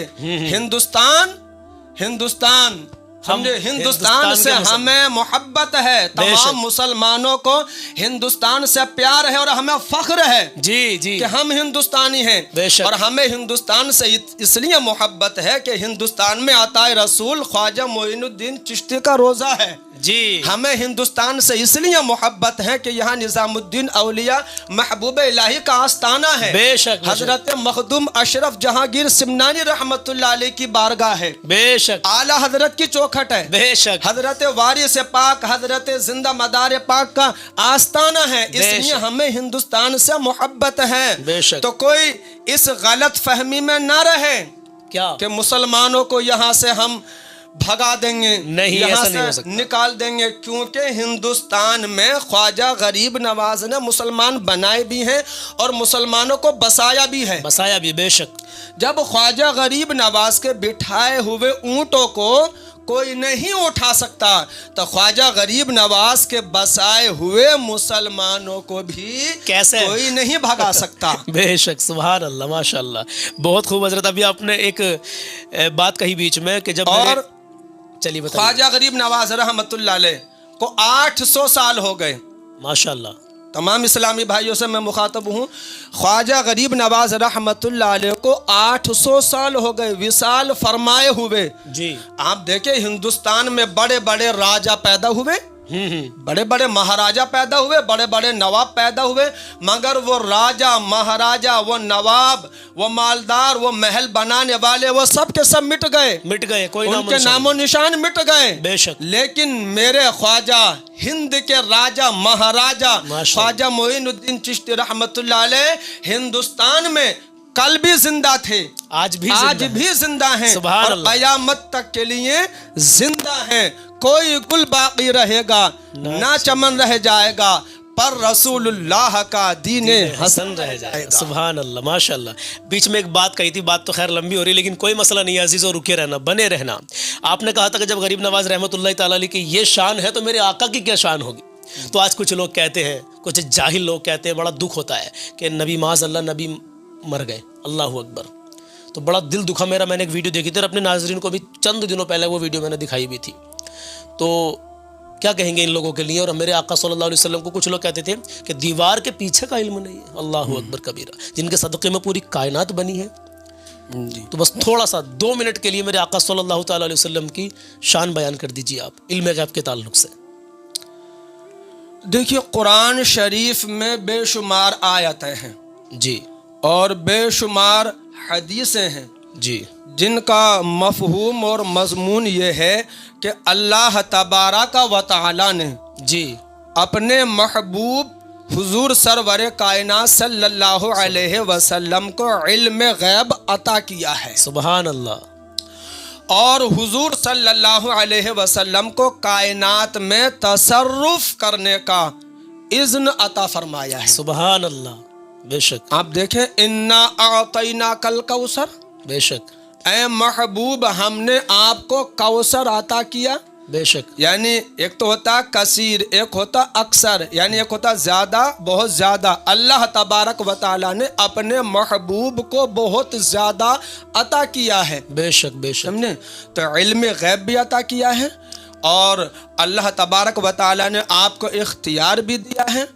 हिंदुस्तान समझे, हिंदुस्तान से हमें मोहब्बत है, तमाम मुसलमानों को हिंदुस्तान से प्यार है और हमें फख्र है जी जी कि हम हिंदुस्तानी हैं। और हमें हिंदुस्तान से इसलिए मोहब्बत है कि हिंदुस्तान में अताए रसूल ख्वाजा मोइनुद्दीन चिश्ती का रोज़ा है जी। हमें हिंदुस्तान से इसलिए मोहब्बत है कि यहाँ निज़ामुद्दीन औलिया महबूब इलाही का आस्थाना है। बेशक, हजरत मखदूम अशरफ जहांगीर सिमनानी रहमतुल्लाह अलैह की बारगाह है। बेशक, आला हजरत की चौखट है। बेशक, हजरत वारिस पाक, हजरत जिंदा मदार पाक का आस्थाना है। इसलिए हमें हिंदुस्तान से मोहब्बत है। बेशक। तो कोई इस गलत फहमी में ना रहे क्या कि मुसलमानों को यहाँ से हम भगा देंगे, नहीं, यहाँ ऐसा नहीं हो से सकता। निकाल देंगे, क्योंकि हिंदुस्तान में ख्वाजा गरीब नवाज ने मुसलमान बनाए भी हैं और मुसलमानों को बसाया भी है। बसाया भी। बेशक, जब ख्वाजा गरीब नवाज के बिठाए हुए ऊंटों को कोई नहीं उठा सकता तो ख्वाजा गरीब नवाज के बसाए हुए मुसलमानों को भी कैसे कोई नहीं भगा सकता। बेशक, सुभान अल्लाह, माशाअल्लाह, बहुत खूब हजरत। अभी आपने एक बात कही बीच में कि जब और चलिए बताइए। ख्वाजा गरीब नवाज रहमतुल्लाह अलैह को 800 साल हो गए। माशाअल्लाह, तमाम इस्लामी भाइयों से मैं मुखातब हूँ। ख्वाजा गरीब नवाज रहमतुल्लाह अलैह को 800 साल हो गए विसाल फरमाए हुए। जी। आप देखें, हिंदुस्तान में बड़े बड़े राजा पैदा हुए, बड़े बड़े महाराजा पैदा हुए, बड़े बड़े नवाब पैदा हुए, मगर वो राजा महाराजा, वो नवाब, वो मालदार, वो महल बनाने वाले, वो सब के सब मिट गए, मिट गए, कोई उनके नामो निशान मिट गए। बेशक। लेकिन मेरे ख्वाजा हिंद के राजा महाराजा माशाअल्लाह। ख्वाजा मोइनुद्दीन चिश्ती रहमतुल्लाह अलैह हिंदुस्तान में कल भी जिंदा थे, आज भी जिंदा हैं सुभान और अल्लाह। कयामत तक के लिए जिंदा हैं। कोई गुल बाकी रहेगा ना चमन रह जाएगा, पर रसूलुल्लाह का दीन हसन रह जाएगा। सुभान अल्लाह, माशाअल्लाह। बीच में एक बात कही थी, बात तो खैर लंबी हो रही, लेकिन कोई मसला नहीं है अजीज़ों, रुके रहना, बने रहना। आपने कहा था कि जब गरीब नवाज रहमतुल्लाह ताला अलैह की ये शान है तो मेरे आका की क्या शान होगी। तो आज कुछ लोग कहते हैं, कुछ जाहिल लोग कहते हैं, बड़ा दुख होता है कि नबी माज़अल्लाह नबी मर गए, अल्लाह अकबर। तो बड़ा दिल दुखा मेरा। मैंने एक वीडियो देखी थी और अपने नाज़रीन को भी चंद दिनों पहले वो वीडियो मैंने दिखाई भी थी। तो क्या कहेंगे इन लोगों के लिए। और मेरे आका सल्लल्लाहु अलैहि वसल्लम को कुछ लोग कहते थे कि दीवार के पीछे का इल्म नहीं है, अल्लाह अकबर कबीरा, जिनके सदक़े में पूरी कायनात बनी है। तो बस थोड़ा सा 2 मिनट के लिए मेरे आका सल्लल्लाहु ताला अलैहि वसल्लम की शान बयान कर दीजिए आप इल्म गैब के ताल्लुक से। देखिए, कुरान शरीफ में बेशुमार आयतें हैं जी, और बेशुमार हदीसें हैं जी, जिनका मफहूम और मजमून ये है कि अल्लाह तबारक व तआला ने जी अपने महबूब हुजूर सरवर कायनात सल्लल्लाहु अलैहि वसल्लम को इल्म गैब अता किया है। सुभान अल्लाह। और हुजूर सल्लल्लाहु अलैहि वसल्लम को कायनात में तसर्रुफ करने का इज़्न अता फरमाया है। सुभान अल्लाह। बेशक, आप देखें, इन्ना अतैना कल कौसर, बेशक, ऐ महबूब हमने आपको कौसर अता किया। बेशक, यानी एक तो होता कसीर, एक होता अक्सर, यानी एक होता ज़्यादा, बहुत ज़्यादा। अल्लाह तबारक व तआला ने अपने महबूब को बहुत ज़्यादा अता किया है। बेशक, बेशक, समझे। तो इल्म गैब भी अता किया है और अल्लाह तबारक व तआला ने आपको इख्तियार भी दिया है।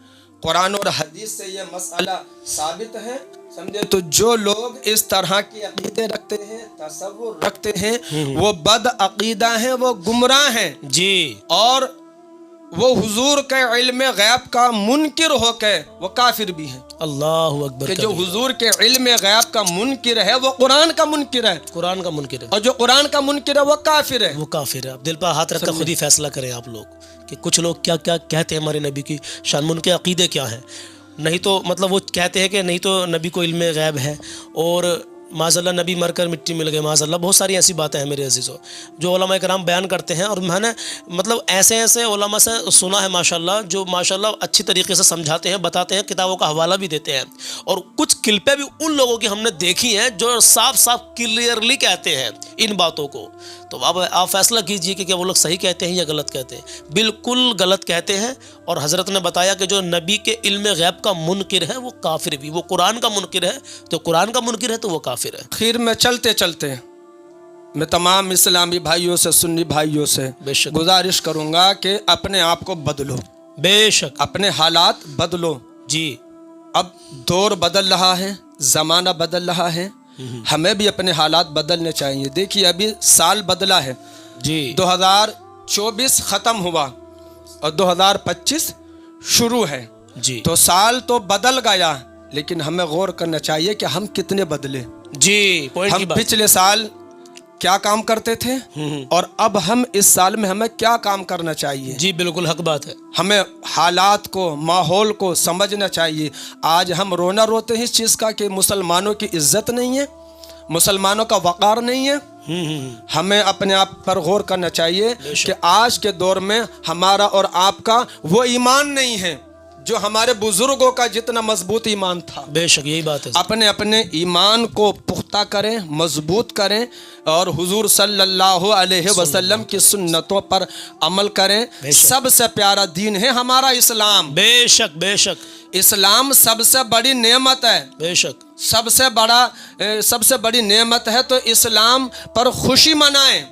कुरान और हदीस से ये मसला साबित है, समझे। तो जो लोग इस तरह की अकीदे रखते हैं, तसव्वुर रखते हैं, वो बद अकीदा हैं, वो गुमराह हैं जी। और वो हुजूर के इल्म गैब का मुनकिर होके वो काफिर भी हैं। अल्लाह अकबर। कि जो हुजूर के इल्म गैब का मुनकिर है वो कुरान का मुनकिर है, कुरान का मुनकिर है, और जो कुरान का मुनकिर है वो काफिर है, वो काफिर है। अब दिल पर हाथ रखकर खुद ही फैसला करें आप लोग कि कुछ लोग क्या क्या कहते हैं हमारे नबी की शान, उनके अकीदे क्या हैं। नहीं तो मतलब वो कहते हैं कि नहीं तो नबी को इल्म गैब है और माज़अल्लाह नबी मरकर मिट्टी मिल गए, माज़अल्लाह बहुत सारी ऐसी बातें हैं मेरे अजीज़ों जो उलमा कराम बयान करते हैं। और मैंने मतलब ऐसे ऐसे उलमा से सुना है माशाल्लाह, जो माशाल्लाह अच्छी तरीके से समझाते हैं, बताते हैं, किताबों का हवाला भी देते हैं। और कुछ क्लिपें भी उन लोगों की हमने देखी हैं जो साफ साफ क्लियरली कहते हैं इन बातों को। तो अब आप फैसला कीजिए कि क्या वो लोग सही कहते हैं या गलत कहते हैं। बिल्कुल गलत कहते हैं। और हज़रत ने बताया कि जो नबी के इल्म गैब का मुनकिर है वो काफिर भी, वो कुरान का मुनकिर है तो कुरान का मुनकिर है तो वो काफिर है। आखिर में चलते चलते मैं तमाम इस्लामी भाइयों से, सुन्नी भाइयों से बेशक गुजारिश करूंगा कि अपने आप को बदलो, बेशक अपने हालात बदलो। जी, अब दौर बदल रहा है, ज़माना बदल रहा है, हमें भी अपने हालात बदलने चाहिए। देखिए अभी साल बदला है जी, 2024 ख़त्म हुआ और 2025 शुरू है। जी, तो साल तो बदल गया, लेकिन हमें गौर करना चाहिए कि हम कितने बदले। जी, पॉइंट की हम बात। पिछले साल क्या काम करते थे और अब हम इस साल में हमें क्या काम करना चाहिए। जी बिल्कुल हक बात है। हमें हालात को, माहौल को समझना चाहिए। आज हम रोना रोते हैं इस चीज़ का कि मुसलमानों की इज्जत नहीं है, मुसलमानों का वक़ार नहीं है। हमें अपने आप पर गौर करना चाहिए कि आज के दौर में हमारा और आपका वो ईमान नहीं है जो हमारे बुजुर्गों का जितना मजबूत ईमान था। बेशक यही बात है। अपने अपने ईमान को पुख्ता करें, मजबूत करें और हुजूर सल्लल्लाहु अलैहि वसल्लम की सुन्नतों पर अमल करें। सबसे प्यारा दीन है हमारा इस्लाम। बेशक बेशक, इस्लाम सबसे बड़ी नेमत है, बेशक सबसे बड़ी नेमत है। तो इस्लाम पर खुशी मनाएं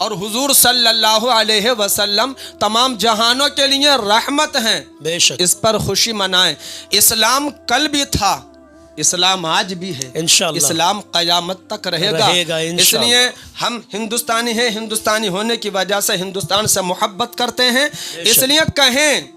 और हुजूर सल्लल्लाहु अलैहि वसल्लम तमाम जहानों के लिए रहमत हैं। बेशक इस पर खुशी मनाएं। इस्लाम कल भी था, इस्लाम आज भी है, इंशाअल्लाह इस्लाम क़यामत तक रहेगा। इंशाअल्लाह। इसलिए हम हिंदुस्तानी हैं, हिंदुस्तानी होने की वजह से हिंदुस्तान से मोहब्बत करते हैं। इसलिए कहें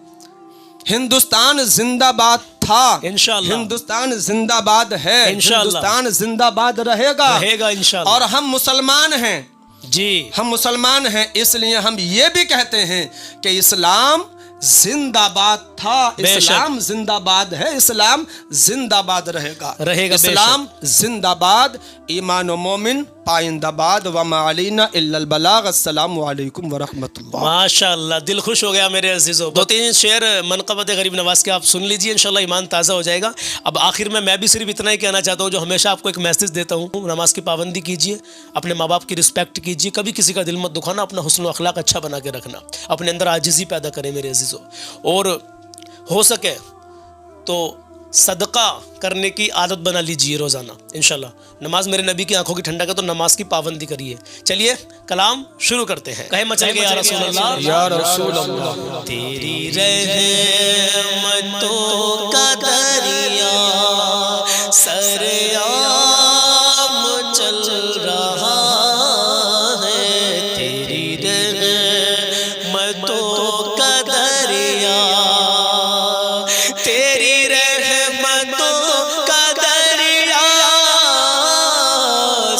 हिंदुस्तान जिंदाबाद था, इंशाअल्लाह हिंदुस्तान जिंदाबाद है, हिंदुस्तान जिंदाबाद रहेगा इंशाअल्लाह। और हम मुसलमान हैं जी, हम मुसलमान हैं, इसलिए हम ये भी कहते हैं कि इस्लाम जिंदाबाद था, इस्लाम जिंदाबाद है, इस्लाम जिंदाबाद रहेगा। इस्लाम जिंदाबाद, ईमान व मोमिन पाइंदाबाद, व मा अलैना इल्लल बलाग। अस्सलामु अलैकुम व रहमतुल्लाह। माशाअल्लाह, दिल खुश हो गया मेरे अजीजों। 2-3 शेर मनक़बत गरीब नवाज के आप सुन लीजिए, इंशाअल्लाह ईमान ताज़ा हो जाएगा। अब आखिर में मैं भी सिर्फ इतना ही कहना चाहता हूँ जो हमेशा आपको एक मैसेज देता हूँ, नमाज की पाबंदी कीजिए, अपने माँ बाप की रिस्पेक्ट कीजिए, कभी किसी का दिल मत दुखाना, अपना हुस्न व अखलाक अच्छा बना के रखना, अपने अंदर आजिज़ी पैदा करें मेरे अजीजों। और हो सके तो सदका करने की आदत बना लीजिए रोज़ाना इंशाल्लाह। नमाज मेरे नबी की आंखों की ठंडक है, तो नमाज की पाबंदी करिए। चलिए कलाम शुरू करते हैं। कहे मचल के या रसूल अल्लाह, या रसूल अल्लाह। तेरी रहमतों का दरिया सरेआम चल रहा है, तेरी रहमतों का दरिया, तेरी रहमतों का दरिया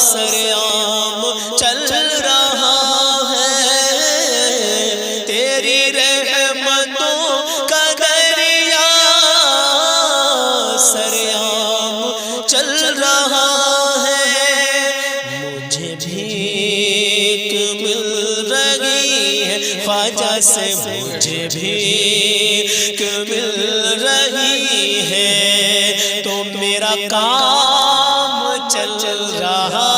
सरेआम चल रहा है, तेरी रहमतों का दरिया सरेआम चल रहा है। मुझे भीख मिल रही है ख्वाजा से, मुझे भीख मिल रही है, तो मेरा काम चल रहा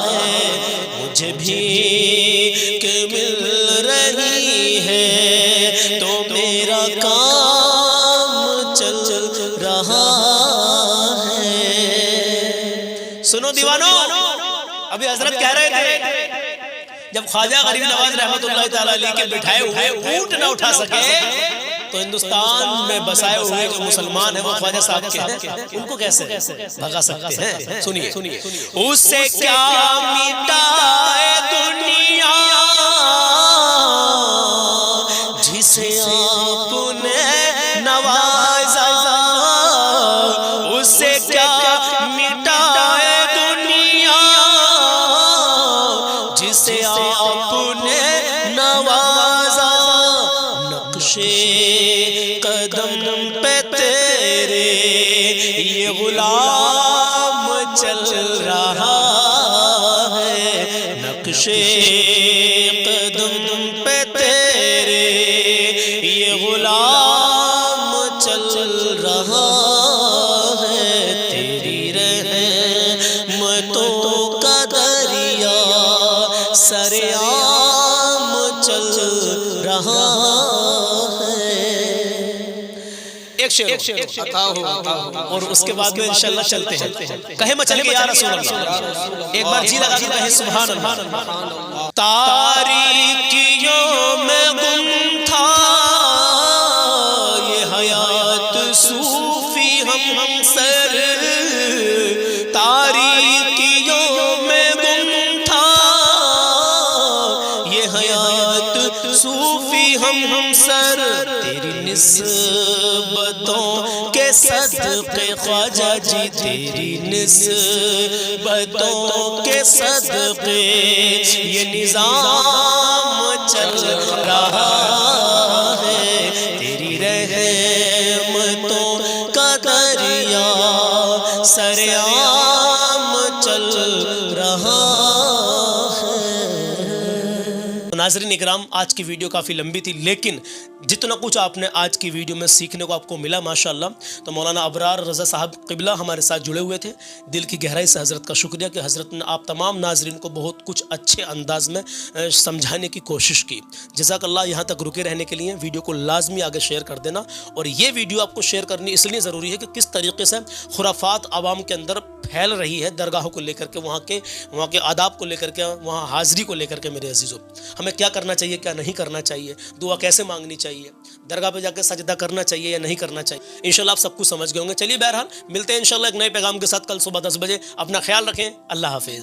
है। मुझे भीख मिल रही है, तो मेरा काम चल रहा है। सुनो दीवानो, अभी हजरत कह रहे थे जब ख्वाजा गरीब नवाज रहमतुल्लाह ताला अलैह के बिठाए हुए ऊंट न उठा सके, तो हिंदुस्तान में बसाए हुए जो मुसलमान हैं वो ख्वाजा साहब के हैं, उनको कैसे भगा सकते हैं? सुनिए सुनिए। उससे क्या मिटाए दुनिया जिसे आपने नवाजा, उससे क्या मिटाए दुनिया जिसे आपने नवाजा, नक्शे कदम पे तेरे ये गुलाम चल یہ غلام چل رہا ہے، تیری رحمتوں کا دریا سرعام چل رہا ہے۔ ایک شعر اور اس کے بعد میں انشاءاللہ چلتے ہیں۔ کہے مچل کے یا رسول اللہ، ایک بار جی لگا کے کہے سبحان اللہ۔ تاریکیوں میں گم تھا یہ حیات صوفی ہم سر، تاریکیوں میں گم تھا یہ حیات صوفی ہم سر، تیری نسبتوں کے صدقے خواجہ جی، تیری نسبتوں کے صدقے یہ نظام چل رہا ہے، تیری رحمتوں کا دریا سرعام چل رہا ہے۔ ناظرین اکرام، آج کی ویڈیو کافی لمبی تھی، لیکن جتنا کچھ آپ نے آج کی ویڈیو میں سیکھنے کو آپ کو ملا ماشاءاللہ، تو مولانا ابرار رضا صاحب قبلہ ہمارے ساتھ جڑے ہوئے تھے۔ دل کی گہرائی سے حضرت کا شکریہ کہ حضرت نے آپ تمام ناظرین کو بہت کچھ اچھے انداز میں سمجھانے کی کوشش کی۔ جزاک اللہ۔ یہاں تک رکے رہنے کے لیے ویڈیو کو لازمی آگے شیئر کر دینا، اور یہ ویڈیو آپ کو شیئر کرنی اس لیے ضروری ہے کہ کس طریقے سے خرافات عوام کے اندر پھیل رہی ہے، درگاہوں کو لے کر کے، وہاں کے آداب کو لے کر کے، وہاں حاضری کو لے کر کے۔ میرے عزیزوں، ہمیں کیا کرنا چاہیے، کیا نہیں کرنا چاہیے، دعا کیسے مانگنی چاہیے، درگاہ پہ جا کے سجدہ کرنا چاہیے یا نہیں کرنا چاہیے، انشاءاللہ آپ سب کچھ سمجھ گئے ہوں گے۔ چلیے بہرحال ملتے ہیں انشاءاللہ ایک نئے پیغام کے ساتھ کل صبح 10 بجے۔ اپنا خیال رکھیں، اللہ حافظ۔